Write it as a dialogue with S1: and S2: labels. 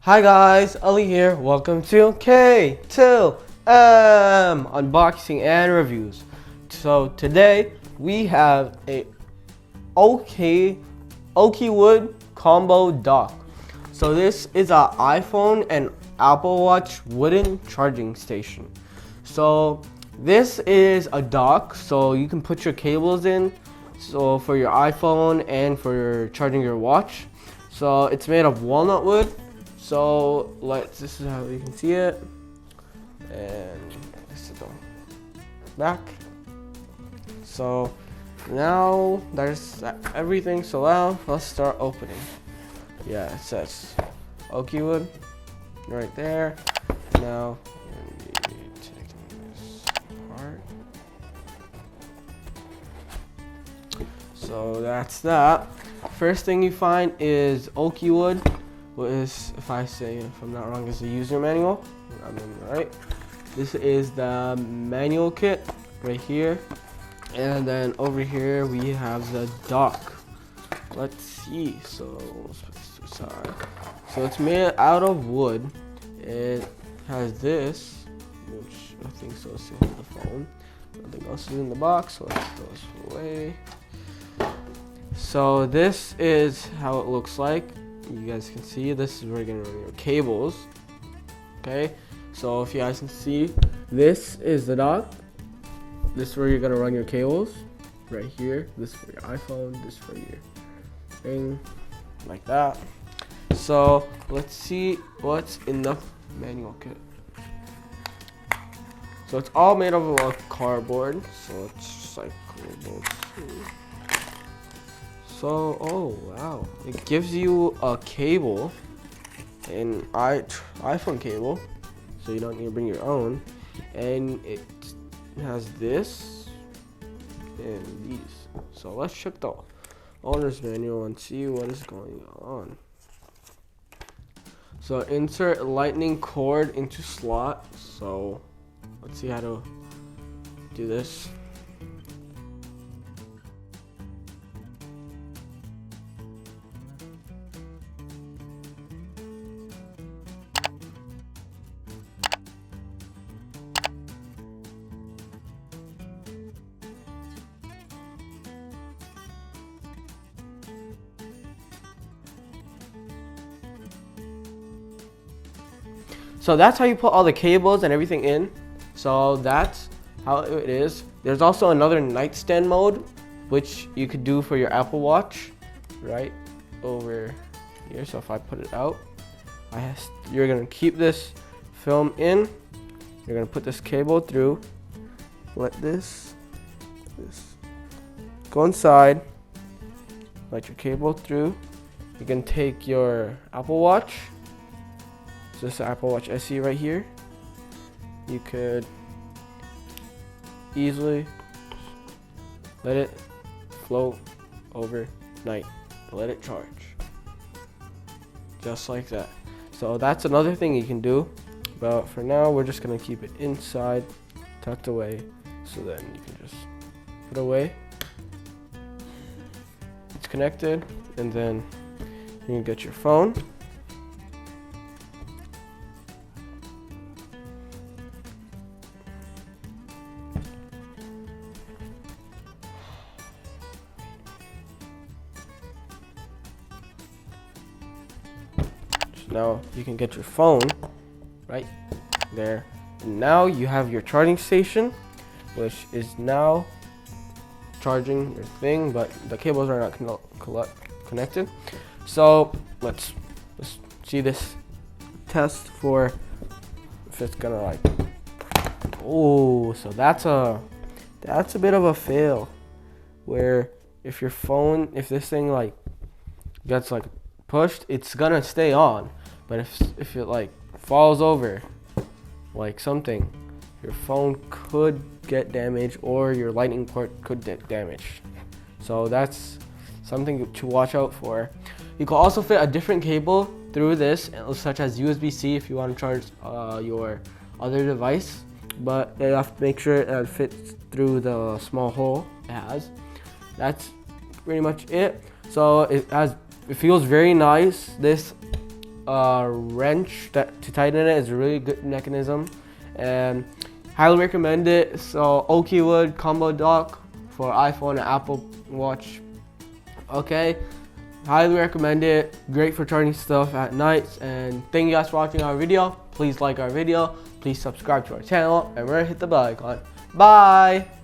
S1: Hi guys, Ali here. Welcome to K2M Unboxing and Reviews. So today we have a OAKYWOOD combo dock. So this is an iPhone and Apple Watch wooden charging station. So this is a dock, so you can put your cables in. So for your iPhone and for charging your watch. So it's made of walnut wood. So this is how you can see it, and this is the back. So now there's everything. So now let's start opening. Yeah, it says OAKYWOOD right there. Now we're taking this apart. So that's that. First thing you find is OAKYWOOD. If I'm not wrong, is the user manual. I'm right. This is the manual kit right here, and then over here we have the dock. Let's see. So let's put this to the side. So it's made out of wood. It has this, which I think so is the phone. Nothing else is in the box, so let's throw this away. So this is how it looks like. You guys can see this is where you're gonna run your cables. Okay, so if you guys can see, this is the dock. This is where you're gonna run your cables. Right here. This is for your iPhone. This is for your thing, like that. So let's see what's in the manual kit. So it's all made of a cardboard. So it's just like cool. So, oh wow, it gives you a cable, an iPhone cable, so you don't need to bring your own, and it has this and these. So let's check the owner's manual and see what is going on. So insert lightning cord into slot. So let's see how to do this. So that's how you put all the cables and everything in. So that's how it is. There's also another nightstand mode, which you could do for your Apple Watch, right over here. So if I put it out, you're gonna keep this film in. You're gonna put this cable through. Let this go inside. Let your cable through. You can take your Apple Watch. So this is Apple Watch SE right here. You could easily let it float overnight. Let it charge. Just like that. So that's another thing you can do. But for now, we're just gonna keep it inside, tucked away, so then you can just put it away. It's connected, and then you can get your phone. Now you can get your phone right there. And now you have your charging station, which is now charging your thing, but the cables are not connected. So let's see this test for if it's gonna like. Oh, so that's a bit of a fail. Where if this thing like gets like pushed, it's gonna stay on. But if it like falls over like something, your phone could get damaged or your lightning port could get damaged. So that's something to watch out for. You can also fit a different cable through this, such as USB-C if you want to charge your other device, but you have to make sure it fits through the small hole it has. That's pretty much it. So it feels very nice. This wrench to tighten it. It's a really good mechanism, and highly recommend it. So OAKYWOOD combo dock for iPhone and Apple Watch. Okay, highly recommend it. Great for charging stuff at nights. And thank you guys for watching our video. Please like our video. Please subscribe to our channel, and remember to hit the bell icon. Bye.